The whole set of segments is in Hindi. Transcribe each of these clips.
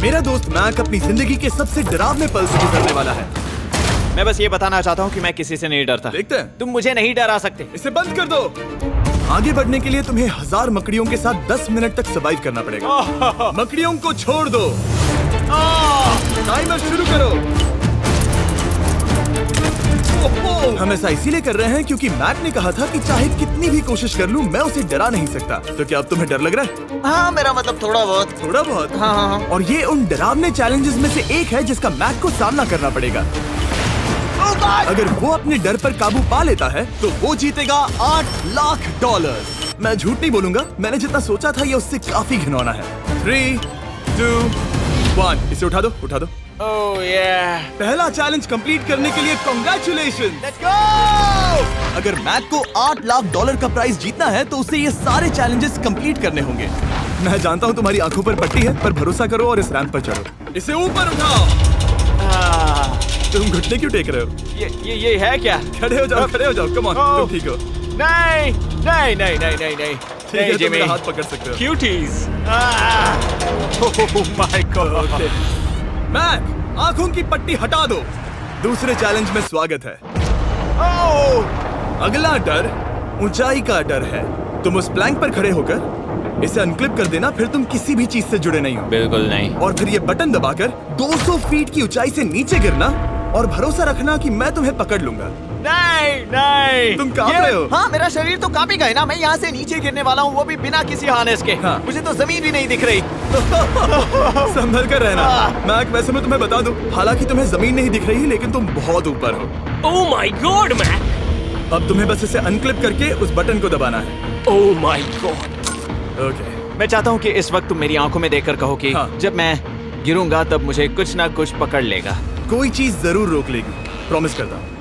मेरा दोस्त मैक अपनी जिंदगी के सबसे डरावने पल से गुजरने वाला है। मैं बस ये बताना चाहता हूँ कि मैं किसी से नहीं डरता। देखते हैं। तुम मुझे नहीं डरा सकते। इसे बंद कर दो। आगे बढ़ने के लिए तुम्हें 1000 मकड़ियों के साथ 10 मिनट तक सर्वाइव करना पड़ेगा। मकड़ियों को छोड़ दो। टाइमर शुरू करो। हम ऐसा इसीलिए कर रहे हैं क्योंकि मैक ने कहा था कि चाहे कितनी भी कोशिश कर लूं मैं उसे डरा नहीं सकता। तो क्या अब तुम्हें डर लग रहा है? हाँ, मेरा मतलब थोड़ा बहुत। थोड़ा बहुत? हाँ। और ये उन डरावने चैलेंजेस में से एक है जिसका मैक को सामना करना पड़ेगा। अगर वो अपने डर पर काबू पा लेता है तो वो जीतेगा $8 लाख। मैं झूठ नहीं बोलूंगा, मैंने जितना सोचा था ये उससे काफी घिनौना है। 3, 2, 1 इसे उठा दो, उठा दो। ओह yeah. पहला चैलेंज कंप्लीट करने के लिए कांग्रेचुलेशन। Let's go! अगर मैक को $8 लाख का प्राइज जीतना है तो उसे ये सारे चैलेंजेस कंप्लीट करने होंगे। मैं जानता हूँ तुम्हारी आंखों पर पट्टी है, पर भरोसा करो और इस रैंप पर चढ़ो। इसे ऊपर उठाओ। तुम घुटने क्यों टेक रहे हो? ये है क्या? खड़े हो जाओ, खड़े हो जाओ। कम ऑन, तुम ठीक हो? नहीं नहीं नहीं नहीं नहीं नहीं। ठीक है, तुम मेरा हाथ पकड़ सकते हो। Cuties. Oh my God. Mac, आंखों की पट्टी हटा दो। दूसरे चैलेंज में स्वागत है। अगला डर ऊंचाई का डर है। तुम उस प्लैंक पर खड़े होकर इसे अनक्लिप कर देना, फिर तुम किसी भी चीज से जुड़े नहीं हो। बिल्कुल नहीं। और फिर ये बटन दबाकर 200 फीट की ऊंचाई से नीचे गिरना और भरोसा रखना कि मैं तुम्हें पकड़ लूंगा। नहीं नहीं। तुम कांप रहे हो? हाँ, मेरा शरीर तो कांपेगा ही ना। मैं यहाँ से नीचे गिरने वाला हूँ, वो भी बिना किसी हार्नेस के। हाँ। मुझे तो जमीन भी नहीं दिख रही। संभल कर रहना। मैक, वैसे मैं तुम्हें बता दूं, हालांकि तुम्हें जमीन नहीं दिख रही लेकिन तुम बहुत ऊपर हो। Oh my God Mac. अब तुम्हें बस इसे अनक्लिप करके उस बटन को दबाना है। ओह माय गॉड। ओके। मैं चाहता हूँ कि इस वक्त तुम मेरी आंखों में देखकर कहो कि हाँ। जब मैं गिरूंगा तब मुझे कुछ ना कुछ पकड़ लेगा। कोई चीज जरूर रोक लेगी, प्रॉमिस करता हूँ।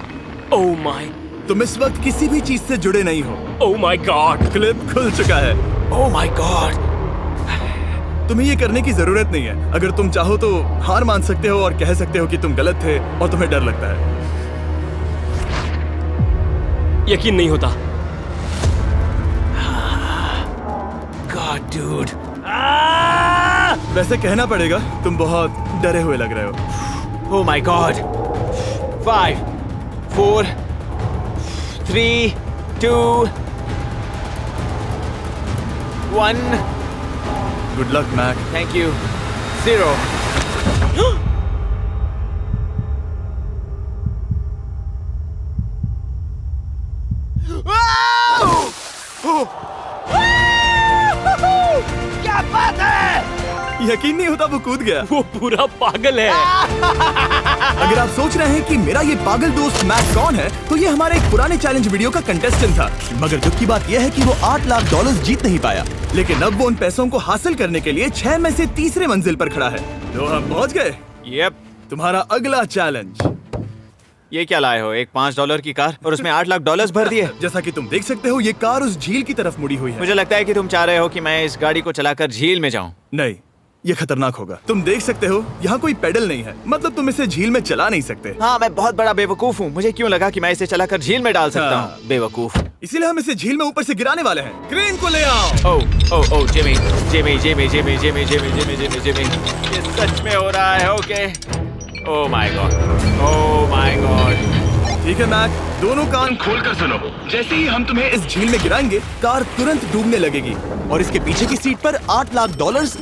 Oh my. तुम इस वक्त किसी भी चीज से जुड़े नहीं हो। Oh my God. क्लिप खुल चुका है। ओह माय गॉड। तुम्हें ये करने की जरूरत नहीं है। अगर तुम चाहो तो हार मान सकते हो और कह सकते हो कि तुम गलत थे और तुम्हें डर लगता है। यकीन नहीं होता। God dude. वैसे कहना पड़ेगा तुम बहुत डरे हुए लग रहे हो। Oh my God. 5, 4, 3, 2, 1। Good luck Mac. Thank you. 0। क्या बात है? यकीन नहीं होता वो कूद गया। वो पूरा पागल है। अगर आप सोच रहे हैं कि मेरा ये पागल दोस्त मैक कौन है, तो ये हमारे एक पुराने चैलेंज वीडियो का कंटेस्टेंट था। मगर दुख की बात यह है कि वो $8 लाख जीत नहीं पाया। लेकिन अब वो उन पैसों को हासिल करने के लिए 6 में से तीसरे मंजिल पर खड़ा है। तो हम पहुंच गए। यप। तुम्हारा अगला चैलेंज। ये क्या लाए हो? एक $5 की कार और उसमें $8 लाख भर दिए। जैसा कि तुम देख सकते हो, ये कार उस झील की तरफ मुड़ी हुई है। मुझे लगता है कि तुम चाह रहे हो कि मैं इस गाड़ी को चलाकर झील में जाऊं। नहीं, ये खतरनाक होगा। तुम देख सकते हो यहाँ कोई पेडल नहीं है, मतलब तुम इसे झील में चला नहीं सकते। हाँ, मैं बहुत बड़ा बेवकूफ हूँ। मुझे क्यों लगा कि मैं इसे चलाकर झील में डाल सकता हाँ। हूँ? बेवकूफ। इसीलिए हम इसे झील में ऊपर से गिराने वाले हैं। क्रेन को ले आओ। Oh Jimmy Jimmy Jimmy Jimmy Jimmy Jimmy Jimmy Jimmy Jimmy, ये सच में हो रहा है? Okay. Oh my god, oh my god. ठीक है मैक, दोनों कान खोलकर सुनो। जैसे ही हम तुम्हें इस झील में गिराएंगे, कार तुरंत डूबने लगेगी और इसके पीछे की सीट पर $8 लाख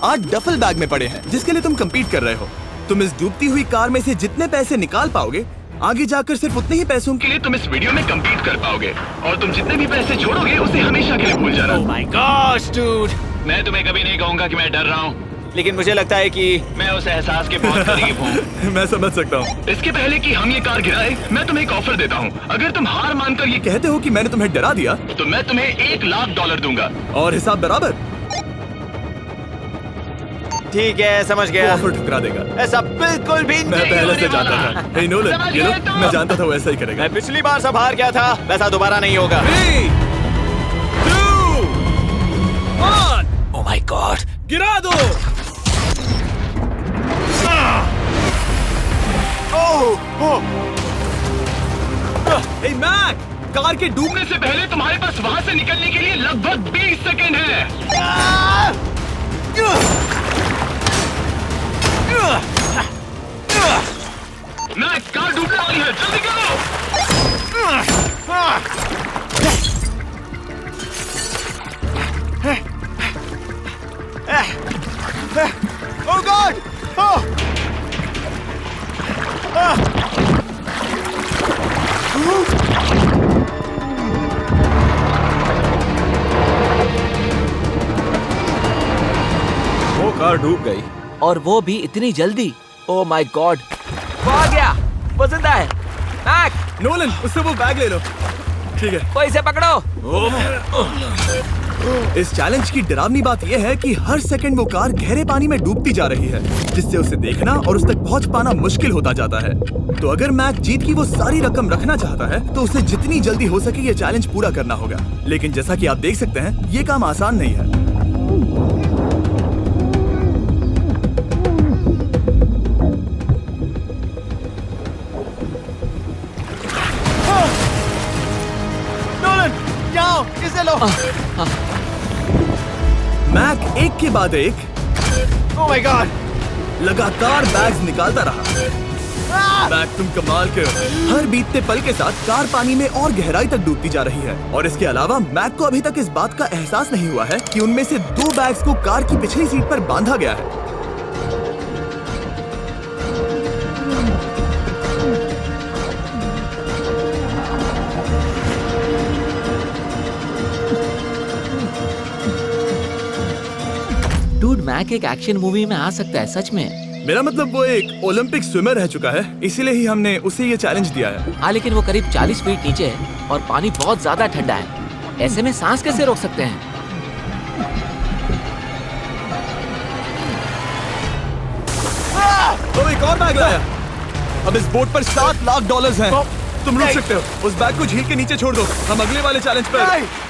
8 डफल बैग में पड़े हैं, जिसके लिए तुम compete कर रहे हो। तुम इस डूबती हुई कार में से जितने पैसे निकाल पाओगे, आगे जाकर सिर्फ उतने ही पैसों के लिए तुम इस वीडियो में compete कर पाओगे। और तुम जितने भी पैसे छोड़ोगे उसे हमेशा के लिए भूल जाना। Oh my gosh dude. मैं तुम्हें कभी नहीं कहूंगा कि मैं डर रहा हूँ। लेकिन मुझे लगता है कि मैं उस एहसास के बहुत करीब हूँ। मैं समझ सकता हूँ। इसके पहले कि हम ये कार गिराए, मैं तुम्हें एक ऑफर देता हूँ। अगर तुम हार मानकर ये कहते हो कि मैंने तुम्हें डरा दिया, तो मैं तुम्हें $1 लाख दूंगा। और हिसाब बराबर। ठीक है, समझ वो गया। ऑफर ठुकरा देगा। ऐसा बिल्कुल भी मैं नहीं पहले होने से जानता वाला। था। हे नोलन, समझ ये लो, गए तुम? मैं जानता था वो ऐसा ही करेगा। मैं पिछली बार सब हार गया था, वैसा दोबारा नहीं होगा। 3, 2, 1 ओह माय गॉड। गिरा दो। हे मैक, कार के डूबने डूबने से पहले तुम्हारे पास वहाँ से निकलने के लिए लगभग 20 सेकंड है। ओह गॉड! वो कार डूब गई। और वो भी इतनी जल्दी। ओह माय गॉड, वो आ गया, वो जिंदा है। मैक, नोलन, उससे वो बैग ले लो। ठीक है। कोई इसे पकड़ो। इस चैलेंज की डरावनी बात यह है कि हर सेकंड वो कार गहरे पानी में डूबती जा रही है, जिससे उसे देखना और उस तक पहुंच पाना मुश्किल होता जाता है। तो अगर मैक जीत की वो सारी रकम रखना चाहता है तो उसे जितनी जल्दी हो सके ये चैलेंज पूरा करना होगा। लेकिन जैसा कि आप देख सकते हैं, ये काम आसान नहीं है। नोलन, यहाँ आओ, इसे लो। मैक एक के बाद एक ओह माय गॉड! लगातार बैग्स निकालता रहा। मैक, तुम कमाल के हो। हर बीतते पल के साथ कार पानी में और गहराई तक डूबती जा रही है। और इसके अलावा मैक को अभी तक इस बात का एहसास नहीं हुआ है कि उनमें से 2 बैग्स को कार की पिछली सीट पर बांधा गया है। डूड, मैक एक एक्शन मूवी में आ सकता है, सच में। मेरा मतलब वो एक ओलंपिक स्विमर रह चुका है, इसीलिए ही हमने उसे ये चैलेंज दिया है। हाँ, लेकिन वो करीब 40 फीट नीचे है और पानी बहुत ज्यादा ठंडा है। ऐसे में सांस कैसे रोक सकते हैं? तो एक और बैग लाया। अब इस बोट पर $7 लाख हैं। तुम रुक सकते हो। उस बैग को झील के नीचे छोड़ दो। हम अगले वाले चैलेंज पर।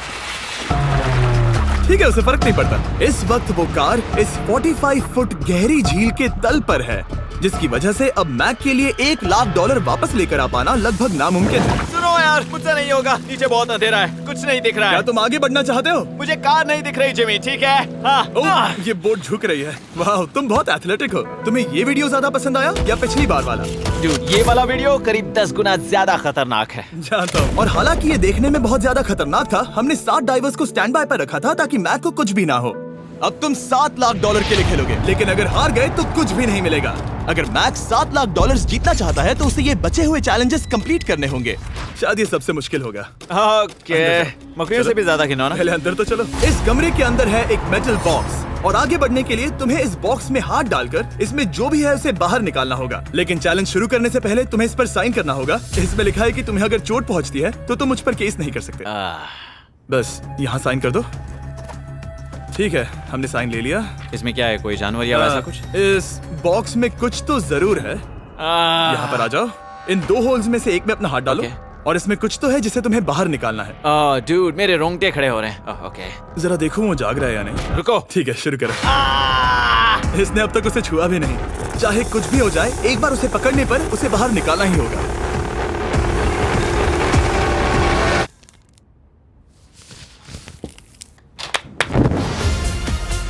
ठीक है, उसे फर्क नहीं पड़ता। इस वक्त वो कार इस 45 फुट गहरी झील के तल पर है, जिसकी वजह से अब मैक के लिए $1 लाख वापस लेकर आ पाना लगभग नामुमकिन है। सुनो यार, मुझसे नहीं होगा। नीचे बहुत अंधेरा है, कुछ नहीं दिख रहा क्या है। तुम आगे बढ़ना चाहते हो? मुझे कार नहीं दिख रही जिमी, ठीक है? हाँ। ओह, ये बोट झुक रही है। वाह, तुम बहुत एथलेटिक हो। तुम्हें ये वीडियो ज्यादा पसंद आया या पिछली बार वाला? Dude, ये वाला वीडियो करीब 10 गुना ज्यादा खतरनाक है। जानता हूँ। और हालांकि ये देखने में बहुत ज्यादा खतरनाक था, हमने 7 डाइवर्स को स्टैंड बाय पर रखा था ताकि मैक को कुछ भी ना हो। अब तुम $7 लाख के लिए खेलोगे, लेकिन अगर हार गए तो कुछ भी नहीं मिलेगा। अगर मैक $7 लाख जीतना चाहता है तो उसे ये बचे हुए चैलेंजेस कंप्लीट करने होंगे। शायद ये सबसे मुश्किल होगा। ओके, मकड़ियों से भी ज्यादा खिलौना। पहले अंदर तो चलो। इस कमरे के अंदर है एक मेटल बॉक्स और आगे बढ़ने के लिए तुम्हें इस बॉक्स में हाथ डालकर इसमें जो भी है उसे बाहर निकालना होगा। लेकिन चैलेंज शुरू करने से पहले तुम्हें इस पर साइन करना होगा। इसमें लिखा है कि तुम्हें अगर चोट पहुंचती है तो तुम मुझ पर केस नहीं कर सकते। बस यहाँ साइन कर दो। ठीक है, हमने साइन ले लिया। इसमें क्या है, कोई जानवर या वैसा कुछ? इस बॉक्स में कुछ तो जरूर है। यहाँ पर आ जाओ। इन 2 होल्स में से एक में अपना हाथ डालो। और इसमें कुछ तो है जिसे तुम्हें बाहर निकालना है। डूड, मेरे रोंगटे खड़े हो रहे हैं। ओके, जरा देखो वो जाग रहा है या नहीं। रुको। ठीक है, शुरू करो। इसने अब तक उसे छुआ भी नहीं। चाहे कुछ भी हो जाए, एक बार उसे पकड़ने पर उसे बाहर निकालना ही होगा।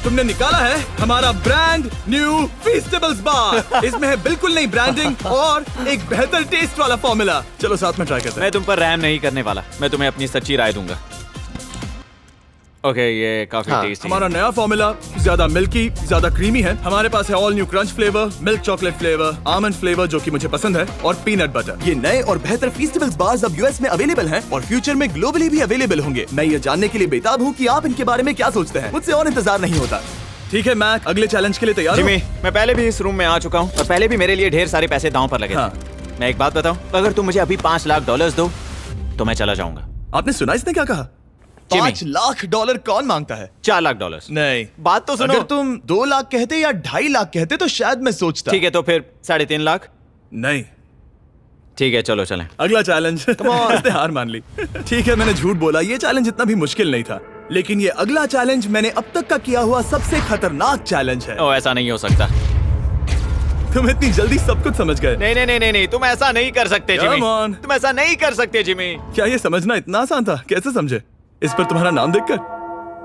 तुमने निकाला है हमारा ब्रांड न्यू फीस्टेबल्स बार। इसमें है बिल्कुल नई ब्रांडिंग और एक बेहतर टेस्ट वाला फॉर्मूला। चलो साथ में ट्राई करते हैं। मैं तुम पर रहम नहीं करने वाला। मैं तुम्हें अपनी सच्ची राय दूंगा। ओके, ये काफी टेस्टी। हमारा नया फॉर्मूला ज्यादा मिल्की, ज्यादा क्रीमी है। हमारे पास है all new crunch flavour, milk chocolate flavour, almond flavour जो कि मुझे पसंद है, और पीनट बटर। ये नए और बेहतर फीस्टेबल्स बार्स अब यूएस में अवेलेबल हैं और फ्यूचर में ग्लोबली भी अवेलेबल होंगे। मैं ये जानने के लिए बेताब हूँ कि आप इनके बारे में क्या सोचते हैं। मुझसे और इंतजार नहीं होता। ठीक है मैक, अगले चैलेंज के लिए तैयार हो? जिमी, मैं पहले भी इस रूम में आ चुका हूँ और पहले भी मेरे लिए ढेर सारे पैसे दांव पर लगे थे। हाँ। मैं एक बात बताऊं, अगर तुम मुझे अभी $5 लाख दो तो मैं चला जाऊंगा। आपने सुना इसने क्या कहा? $5 लाख कौन मांगता है? $4 लाख। नहीं, बात तो सुनो। अगर तुम 2 लाख कहते या 2.5 लाख कहते तो शायद मैं सोचता। ठीक है, तो फिर 3.5 लाख। नहीं, ठीक है, चलो चलें। अगला चैलेंज। इसने हार मान ली। ठीक है, मैंने झूठ बोला। ये चैलेंज इतना भी मुश्किल नहीं था, लेकिन ये अगला चैलेंज मैंने अब तक का किया हुआ सबसे खतरनाक चैलेंज है। ओ, ऐसा नहीं हो सकता। तुम इतनी जल्दी सब कुछ समझ गए। नहीं नहीं नहीं नहीं, तुम ऐसा नहीं कर सकते जिमी। Come on. तुम ऐसा नहीं कर सकते जिमी। क्या ये समझना इतना आसान था? कैसे समझे? इस पर तुम्हारा नाम देखकर?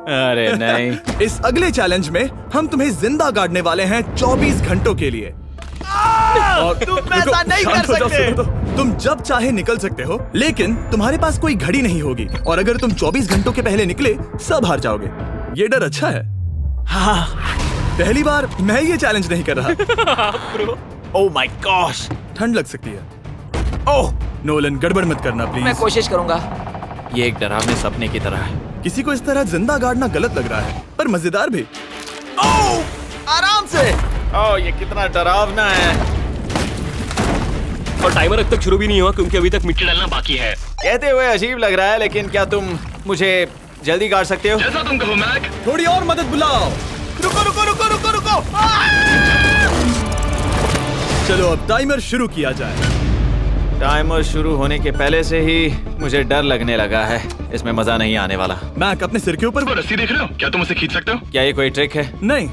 अरे नहीं। इस अगले चैलेंज में हम तुम्हें जिंदा गाड़ने वाले हैं 24 घंटों के लिए। और तुम रुको, ऐसा नहीं शांत कर हो जाओ, सकते। सुनो तो। तुम जब चाहे निकल सकते हो, लेकिन तुम्हारे पास कोई घड़ी नहीं होगी। और अगर तुम 24 घंटों के पहले निकले, सब हार जाओगे। ये डर अच्छा है। हाँ, पहली बार मैं ये चैलेंज नहीं कर रहा। Oh my gosh! ठंड लग सकती है। ओह, नोलन गड़बड़ मत करना मैं प्लीज। कोशिश करूंगा। ये एक डरावने सपने की तरह है। किसी को इस तरह जिंदा गाड़ना गलत लग रहा है, पर मजेदार भी। आराम से। ओह, ये कितना डरावना है। और टाइमर अब तक शुरू भी नहीं हुआ क्योंकि अभी तक मिट्टी डलना बाकी है। कहते हुए अजीब लग रहा है, लेकिन क्या तुम मुझे जल्दी गाड़ सकते हो? जैसा तुम कहो मैक। थोड़ी और मदद बुलाओ। रुको रुको रुको रुको रुको। चलो अब टाइमर शुरू किया जाए। टाइमर शुरू होने के पहले से ही मुझे डर लगने लगा है। इसमें मजा नहीं आने वाला। मैक अपने सिर के ऊपर। वो रस्सी देख रहे हो? क्या तुम उसे खींच सकते हो? क्या ये कोई ट्रिक है? नहीं,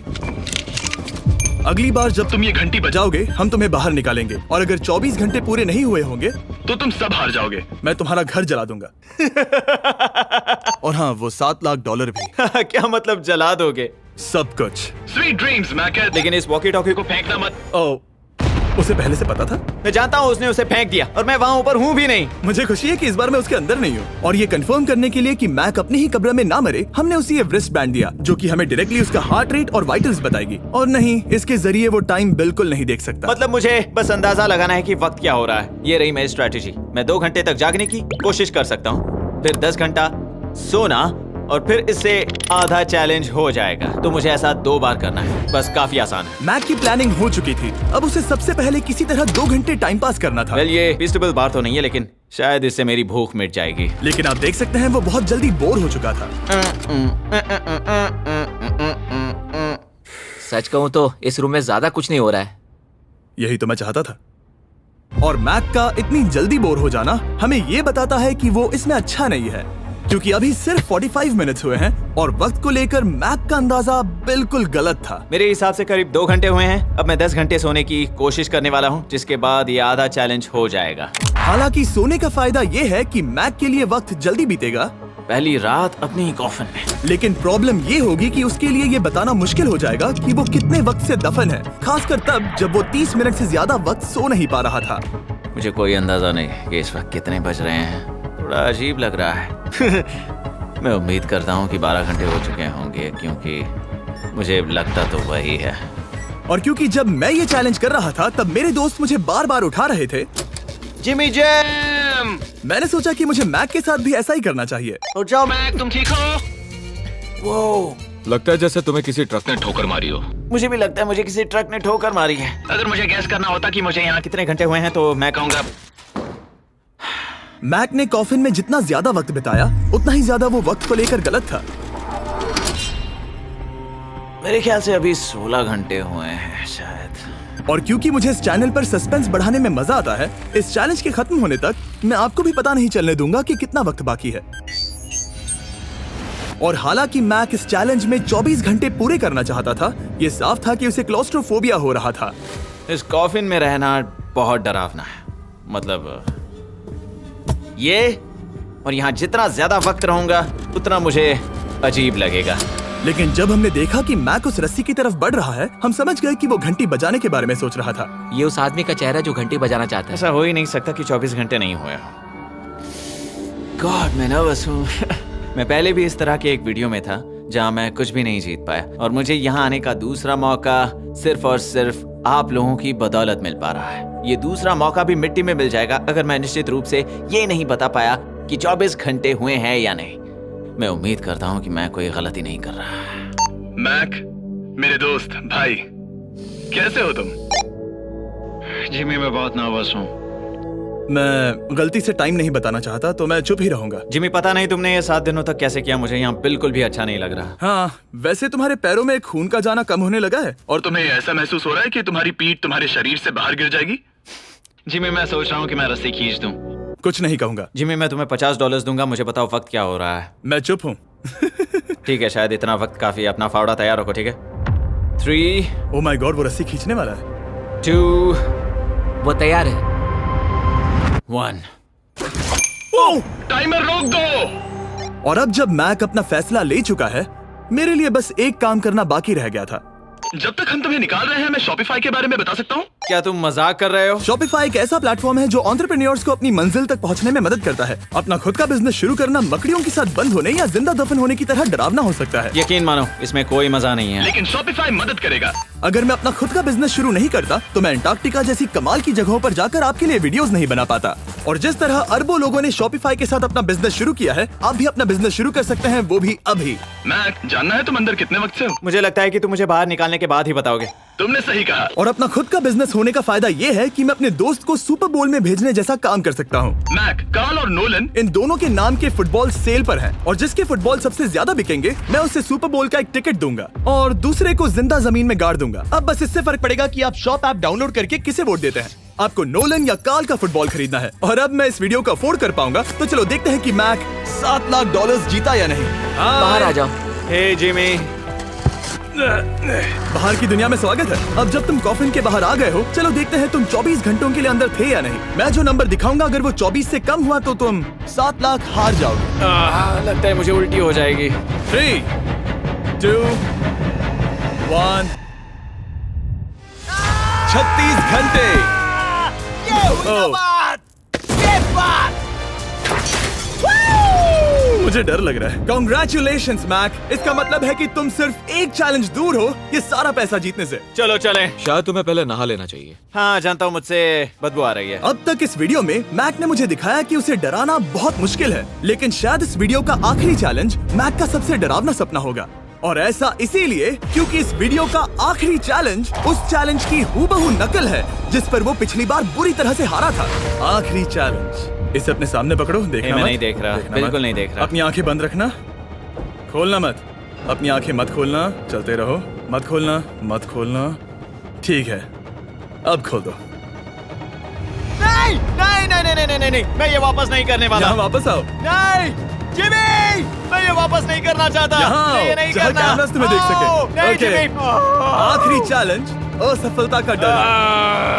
अगली बार जब तुम ये घंटी बजाओगे हम तुम्हें बाहर निकालेंगे, और अगर 24 घंटे पूरे नहीं हुए होंगे तो तुम सब हार जाओगे। मैं तुम्हारा घर जला दूंगा। और हाँ, वो $7 लाख भी। क्या मतलब जला दोगे? सब कुछ। Sweet dreams Mac. लेकिन इस वॉकी टॉकी को फेंकना मत। ओ, उसे पहले से पता था? मैं जानता हूँ उसने उसे फेंक दिया, और मैं वहाँ ऊपर हूँ भी नहीं। मुझे खुशी है कि इस बार मैं उसके अंदर नहीं हूँ। और ये कंफर्म करने के लिए कि मैक अपनी ही कब्र में ना मरे, हमने उसे ये रिस्ट बैंड दिया जो कि हमें डायरेक्टली उसका हार्ट रेट और वाइटल्स बताएगी। और नहीं, इसके जरिए वो टाइम बिल्कुल नहीं देख सकता। मतलब मुझे बस अंदाजा लगाना है कि वक्त क्या हो रहा है। ये रही मेरी स्ट्रेटेजी। मैं 2 घंटे तक जागने की कोशिश कर सकता हूँ, फिर 10 घंटा सोना, और फिर इससे आधा चैलेंज हो जाएगा। तो मुझे ऐसा 2 बार करना है, बस काफी आसान है। मैक की प्लानिंग हो चुकी थी, अब उसे सबसे पहले किसी तरह 2 घंटे टाइम पास करना था। वेल, ये फीस्टेबल बार तो नहीं है, लेकिन शायद इससे मेरी भूख मिट जाएगी। लेकिन आप देख सकते हैं वो बहुत जल्दी बोर हो चुका था। सच कहूँ तो इस रूम में ज्यादा कुछ नहीं हो रहा है। यही तो मैं चाहता था। और मैक का इतनी जल्दी बोर हो जाना हमें ये बताता है कि वो इसमें अच्छा नहीं है, क्योंकि अभी सिर्फ 45 मिनट्स हुए हैं और वक्त को लेकर मैक का अंदाजा बिल्कुल गलत था। मेरे हिसाब से करीब 2 घंटे हुए हैं। अब मैं 10 घंटे सोने की कोशिश करने वाला हूँ, जिसके बाद ये आधा चैलेंज हो जाएगा। हालांकि सोने का फायदा ये है कि मैक के लिए वक्त जल्दी बीतेगा, पहली रात अपनी ही कॉफिन में। लेकिन प्रॉब्लम ये होगी कि उसके लिए ये बताना मुश्किल हो जाएगा कि वो कितने वक्त से दफन है, खासकर तब जब वो 30 मिनट से ज्यादा वक्त सो नहीं पा रहा था। मुझे कोई अंदाजा नहीं कि इस वक्त कितने बज रहे हैं। थोड़ा अजीब लग रहा है। मैं उम्मीद करता हूँ कि 12 घंटे हो चुके होंगे, क्योंकि मुझे लगता तो वही है। और क्योंकि जब मैं ये चैलेंज कर रहा था तब मेरे दोस्त मुझे बार बार उठा रहे थे, जिमी जैम, मैंने सोचा कि मुझे मैक के साथ भी ऐसा ही करना चाहिए। उठ जाओ। मैक तुम ठीक हो? वो लगता है जैसे तुम्हें किसी ट्रक ने ठोकर मारी हो। मुझे भी लगता है मुझे किसी ट्रक ने ठोकर मारी है। अगर मुझे गैस करना होता कि मुझे यहाँ कितने घंटे हुए हैं तो मैं कहूँगा मैक ने कॉफिन में जितना ज्यादा वक्त बिताया उतना ही ज्यादा वो वक्त को लेकर गलत था। मेरे ख्याल से अभी 16 घंटे हुए हैं शायद। और क्योंकि मुझे इस चैनल पर सस्पेंस बढ़ाने में मजा आता है, इस चैलेंज के खत्म होने तक मैं आपको भी पता नहीं चलने दूंगा कि कितना वक्त बाकी है। और हालांकि मैक इस चैलेंज में 24 घंटे पूरे करना चाहता था, ये साफ था कि उसे क्लॉस्ट्रोफोबिया हो रहा था। इस कॉफिन में रहना बहुत डरावना है। मतलब ये, और यहाँ जितना ज्यादा वक्त रहूंगा उतना मुझे अजीब लगेगा। लेकिन जब हमने देखा कि मैक उस रस्सी की तरफ बढ़ रहा है, हम समझ गए कि वो घंटी बजाने के बारे में सोच रहा था। ये उस आदमी का चेहरा जो घंटी बजाना चाहता है। ऐसा हो ही नहीं सकता कि 24 घंटे नहीं हुए। गॉड, मैं नर्वस हूँ। मैं पहले भी इस तरह के एक वीडियो में था जहाँ मैं कुछ भी नहीं जीत पाया, और मुझे यहाँ आने का दूसरा मौका सिर्फ और सिर्फ आप लोगों की बदौलत मिल पा रहा है। ये दूसरा मौका भी मिट्टी में मिल जाएगा अगर मैं निश्चित रूप से ये नहीं बता पाया कि 24 घंटे हुए हैं या नहीं। मैं उम्मीद करता हूँ कि मैं कोई गलती नहीं कर रहा। मैक, मेरे दोस्त भाई, कैसे हो तुम? जिमी, मैं बहुत नर्वस हूँ। मैं गलती से टाइम नहीं बताना चाहता तो मैं चुप ही रहूंगा। जिमी, पता नहीं तुमने ये 7 दिनों तक कैसे किया, मुझे यहाँ बिल्कुल भी अच्छा नहीं लग रहा। हाँ, वैसे तुम्हारे पैरों में खून का जाना कम होने लगा है। और तुम्हें ऐसा महसूस हो रहा है कि तुम्हारी पीठ तुम्हारे शरीर से बाहर गिर जाएगी? जिमी, मैं सोच रहा हूँ कि मैं रस्सी खींच दूं। कुछ नहीं कहूंगा। जिमी, मैं तुम्हें $50 दूंगा, मुझे बताओ वक्त क्या हो रहा है। मैं चुप हूँ। ठीक है, शायद इतना वक्त काफी है। अपना फावड़ा तैयार रखो, ठीक है? 3 ओह माय गॉड, वो रस्सी खींचने वाला है। 2 वो तैयार है। 1 टाइमर रोक दो। और अब जब मैक अपना फैसला ले चुका है, मेरे लिए बस एक काम करना बाकी रह गया था। जब तक हम तुम्हें निकाल रहे हैं मैं शॉपिफाई के बारे में बता सकता हूँ। क्या तुम मजाक कर रहे हो? शॉपिफाई एक ऐसा प्लेटफॉर्म है जो एंटरप्रेन्योर्स को अपनी मंजिल तक पहुंचने में मदद करता है। अपना खुद का बिजनेस शुरू करना मकड़ियों के साथ बंद होने या जिंदा दफन होने की तरह डरावना हो सकता है। यकीन मानो इसमें कोई मजा नहीं है। लेकिन शॉपिफाई मदद करेगा। अगर मैं अपना खुद का बिजनेस शुरू नहीं करता तो मैं अंटार्कटिका जैसी कमाल की जगहों पर जाकर आपके लिए वीडियोस नहीं बना पाता। और जिस तरह अरबों लोगों ने शॉपिफाई के साथ अपना बिजनेस शुरू किया है, आप भी अपना बिजनेस शुरू कर सकते हैं, वो भी अभी। मैक, जानना है तुम अंदर कितने वक्त से हो? मुझे लगता है कि तुम मुझे बाहर निकालने के बाद ही बताओगे। तुमने सही कहा। और अपना खुद का बिजनेस होने का फायदा ये है कि मैं अपने दोस्त को सुपर बोल में भेजने जैसा काम कर सकता हूँ। मैक, कार्ल और नोलन इन दोनों के नाम के फुटबॉल सेल पर हैं और जिसके फुटबॉल सबसे ज्यादा बिकेंगे मैं उसे सुपर बोल का एक टिकट दूंगा और दूसरे को जिंदा जमीन में गाड़ दूंगा। अब बस इससे फर्क पड़ेगा कि आप शॉप ऐप डाउनलोड करके किसे वोट देते हैं। आपको नोलन या कार्ल का फुटबॉल खरीदना है और अब मैं इस वीडियो को अफोर्ड कर पाऊंगा, तो चलो देखते हैं कि मैक $7 लाख जीता या नहीं। बाहर आ जाओ। हे जिमी, बाहर की दुनिया में स्वागत है। अब जब तुम कॉफिन के बाहर आ गए हो, चलो देखते हैं तुम 24 घंटों के लिए अंदर थे या नहीं। मैं जो नंबर दिखाऊंगा अगर वो 24 से कम हुआ तो तुम 7 लाख हार जाओगे। लगता है मुझे उल्टी हो जाएगी। 3, 2, 1। 36 घंटे। मुझे डर लग रहा है। Congratulations, Mac. इसका मतलब है कि तुम सिर्फ एक चैलेंज दूर हो ये सारा पैसा जीतने से। चलो चलें। शायद तुम्हें पहले नहा लेना चाहिए। हाँ जानता हूँ, मुझसे बदबू आ रही है। अब तक इस वीडियो में मैक ने मुझे दिखाया कि उसे डराना बहुत मुश्किल है, लेकिन शायद इस वीडियो का आखिरी चैलेंज मैक का सबसे डरावना सपना होगा। और ऐसा इसीलिए क्योंकि इस वीडियो का आखिरी चैलेंज उस चैलेंज की हूबहू नकल है जिस पर वो पिछली बार बुरी तरह से हारा था। आखिरी चैलेंज। इसे अपने सामने पकड़ो, देखना मैं मत। नहीं देख रहा, देखना बिल्कुल मत। नहीं देख रहा। अपनी आंखें बंद रखना, खोलना मत। अपनी आंखें मत खोलना, चलते रहो। मत खोलना, मत खोलना। ठीक है, अब खोल दो। नहीं नहीं नहीं नहीं नहीं नहीं नहीं, मैं ये वापस नहीं करने वाला। यहाँ वापस आओ। नहीं जिमी, मैं ये वापस नहीं करना चाहता। यहाँ मैं ये आओ, नहीं जहाँ करना। कैमरास तुम्हें देख सके। नहीं ओके। जिमी। आखिरी चैलेंज असफलता का डर।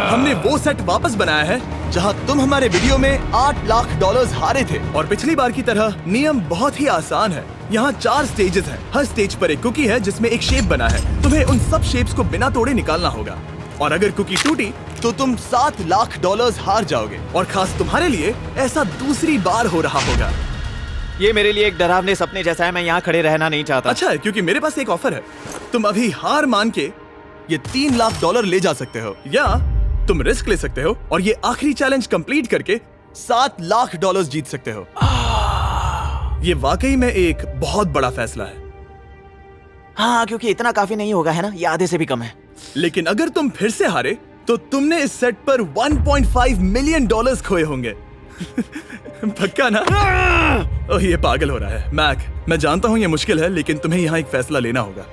हमने वो सेट वापस बनाया है जहां तुम हमारे वीडियो में $8 लाख हारे थे और पिछली बार की तरह नियम बहुत ही आसान है। यहाँ 4 स्टेजेस हैं। हर स्टेज पर एक कुकी है जिसमें एक शेप बना है। तुम्हें उन सब शेप्स को बिना तोड़े निकालना होगा और अगर कुकी टूटी तो तुम $7 लाख हार जाओगे। और खास तुम्हारे लिए ऐसा दूसरी बार हो रहा होगा। ये मेरे लिए एक डरावने सपने जैसा है। मैं यहाँ खड़े रहना नहीं चाहता। अच्छा है क्योंकि मेरे पास एक ऑफर है। तुम अभी हार मान के ये $3 लाख ले जा सकते हो या तुम रिस्क ले सकते हो और ये आखिरी चैलेंज कंप्लीट करके $7 लाख जीत सकते हो। ये वाकई में एक बहुत बड़ा फैसला है। हाँ, क्योंकि इतना काफी नहीं होगा, है ना? ये आधे से भी कम है। लेकिन अगर तुम फिर से हारे तो तुमने इस सेट पर $1.5 मिलियन खोए होंगे। पक्का ना? ओह, ये पागल हो रहा है। मैक, मैं जानता हूँ ये मुश्किल है, लेकिन तुम्हें यहाँ एक फैसला लेना होगा।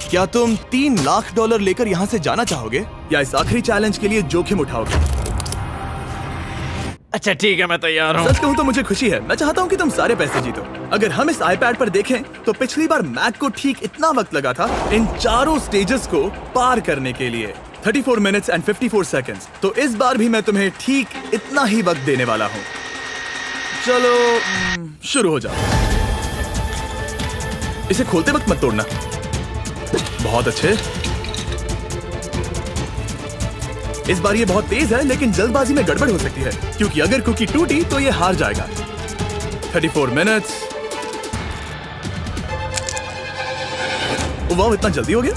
क्या तुम $3 लाख लेकर यहाँ से जाना चाहोगे या इस आखिरी चैलेंज के लिए जोखिम उठाओगे? अच्छा ठीक है, मैं तैयार हूँ। सच कहूँ तो मुझे खुशी है। मैं चाहता हूँ कि तुम सारे पैसे जीतो। अगर हम इस iPad पर देखें तो पिछली बार मैक को ठीक इतना वक्त लगा था इन चारों स्टेजेस को पार करने के लिए, 34 मिनट्स एंड 54 सेकंड्स। तो इस बार भी मैं तुम्हें ठीक इतना ही वक्त देने वाला हूँ। चलो शुरू हो जाओ। इसे खोलते वक्त मत तोड़ना। बहुत अच्छे। इस बार ये बहुत तेज है, लेकिन जल्दबाजी में गड़बड़ हो सकती है क्योंकि अगर कुकी टूटी तो ये हार जाएगा। 34 मिनट्स। वाह, इतना जल्दी हो गया।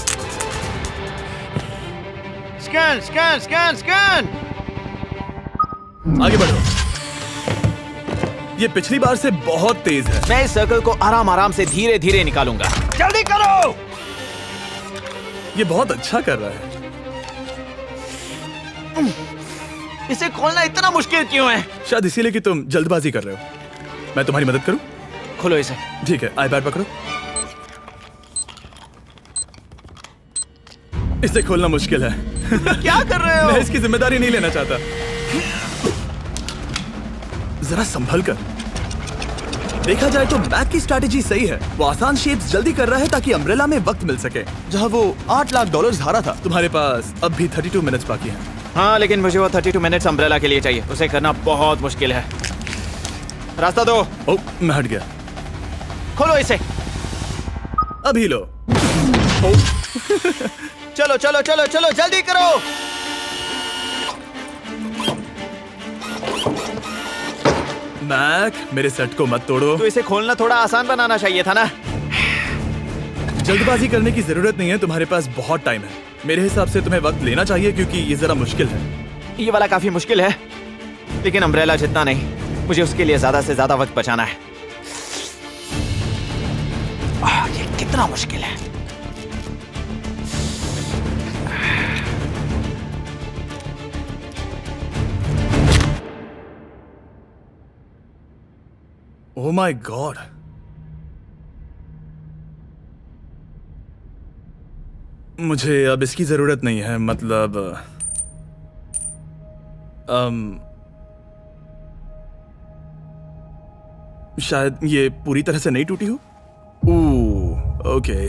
Scan scan scan scan. आगे बढ़ो। ये पिछली बार से बहुत तेज है। मैं इस सर्कल को आराम आराम से धीरे धीरे निकालूंगा। जल्दी करो। ये बहुत अच्छा कर रहा है। इसे खोलना इतना मुश्किल क्यों है? शायद इसीलिए कि तुम जल्दबाजी कर रहे हो। मैं तुम्हारी मदद करूं? खोलो इसे। ठीक है, iPad पकड़ो। इसे खोलना मुश्किल है। क्या कर रहे हो? मैं इसकी जिम्मेदारी नहीं लेना चाहता। जरा संभल कर। देखा जाए तो मैक की स्ट्रैटेजी सही है। वो आसान शेप्स जल्दी कर रहा है ताकि अम्ब्रेला में वक्त मिल सके। जहां वो $8 लाख हारा था, तुम्हारे पास अब भी 32 मिनट्स बाकी हैं। हाँ, लेकिन मुझे वो 32 मिनट्स अम्ब्रेला के लिए चाहिए। उसे करना बहुत मुश्किल है। रास्ता दो। ओह, मैं हट गया। खोलो इसे। अभी लो। ओह। चलो चलो चलो चलो जल्दी करो। मैक, मेरे सेट को मत तोड़ो। तो इसे खोलना थोड़ा आसान बनाना चाहिए था ना। जल्दबाजी करने की जरूरत नहीं है, तुम्हारे पास बहुत टाइम है। मेरे हिसाब से तुम्हें वक्त लेना चाहिए क्योंकि ये जरा मुश्किल है। ये वाला काफी मुश्किल है, लेकिन अम्ब्रेला जितना नहीं। मुझे उसके लिए ज्यादा से ज्यादा वक्त बचाना है। ये कितना मुश्किल है। ओह माय गॉड, मुझे अब इसकी जरूरत नहीं है। मतलब शायद ये पूरी तरह से नहीं टूटी हो। ओके,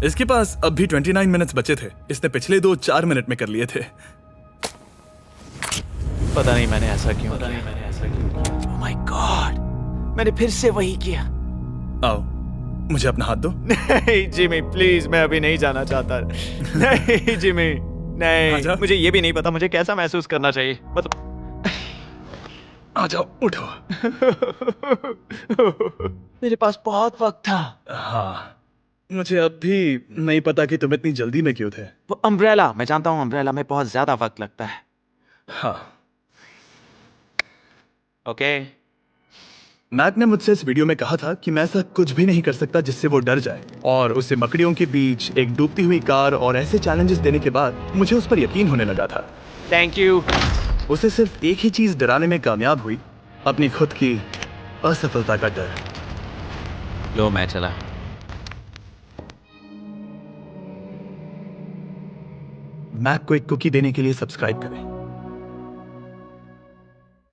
इसके पास अब भी 29 मिनट्स बचे थे। इसने पिछले 4 मिनट में कर लिए थे। पता नहीं मैंने ऐसा क्यों किया। ओह माय गॉड, मैंने फिर से वही किया। आओ, मुझे अपना हाथ दो। नहीं जिमी प्लीज, मैं अभी नहीं जाना चाहता। नहीं जिमी, नहीं। आजा। मुझे ये भी नहीं पता मुझे कैसा महसूस करना चाहिए। मतलब आ जाओ, उठो। मेरे पास बहुत वक्त था। हाँ, मुझे अब भी नहीं पता कि तुम इतनी जल्दी में क्यों थे। वो अम्ब्रेला, मैं जानता हूँ अम्ब्रेला में बहुत ज्यादा वक्त लगता है। हाँ, ओके मैक ने मुझसे इस वीडियो में कहा था कि मैं ऐसा कुछ भी नहीं कर सकता जिससे वो डर जाए, और उसे मकड़ियों के बीच एक डूबती हुई कार और ऐसे चैलेंजेस देने के बाद मुझे उस पर यकीन होने लगा था। Thank you. उसे सिर्फ एक ही चीज डराने में कामयाब हुई, अपनी खुद की असफलता का डर। लो मैं चला। मैक को एक कुकी देने के लिए सब्सक्राइब करें।